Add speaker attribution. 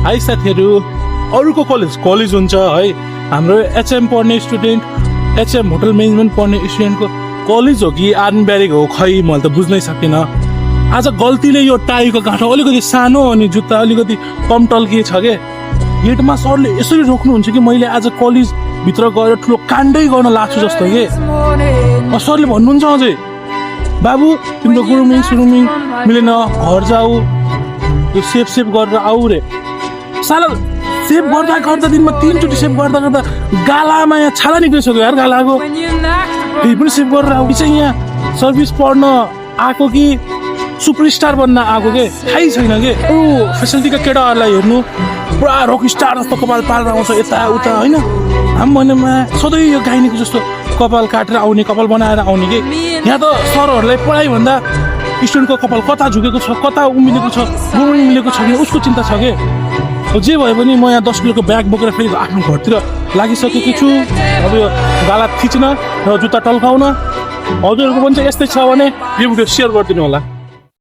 Speaker 1: High साथीहरू, अरूको college हुन्छ है, हाम्रो एचएम पढ्ने स्टुडेन्ट, एचएम होटल म्यानेजमेन्ट पढ्ने स्टुडेन्टको कलेज हो कि आर्मी ब्यारेक हो खै मैले त बुझ्नै सकिनँ। आज गल्तीले यो टाईको गाँठो अलिकति सानो अनि जुत्ता अलिकति कम टल्किएछ के, गेटमा सरले यसरी रोक्नुहुन्छ कि मैले आज कलेजभित्र गएर ठुलो काण्डै गर्न लाग्छु जस्तो के। सरले भन्नुहुन्छ अझै, बाबु तिम्रो ग्रुमिङ मिलेन, घर जाऊ, यो सेभ गरेर आऊ रे। साला सेभ गर्दा दिनमा 3 चोटि सेभ गर्दा गालामा यहाँ छाला निक्लिसक्यो यार, गालाको त्यही पनि सेभ गरेर आऊ। चाहिँ यहाँ सर्भिस पढ्न आएको कि सुपरस्टार बन्न आएको के थाहै छैन के। फेसिलिटीका केटाहरूलाई हेर्नु पुरा रक स्टार जस्तो कपाल पारेर आउँछ यताउता होइन। हाम भनेमा सधैँ यो गाइनीको जस्तो कपाल काटेर आउने, कपाल बनाएर आउने के। यहाँ त सरहरूलाई पढाइभन्दा स्टुडेन्टको कपाल कता झुकेको छ, कता उमिलेको छ, गुरुङ मिलेको छ भने उसको चिन्ता छ के। जे भए पनि म यहाँ 10 किलोको ब्याग बोकेर फेरि आफ्नो घरतिर लागिसकेको छु। अब यो गाला थिच्न र जुत्ता टल्काउन। हजुरहरूको पनि चाहिँ यस्तै छ भने यो भिडियो सेयर गरिदिनु होला।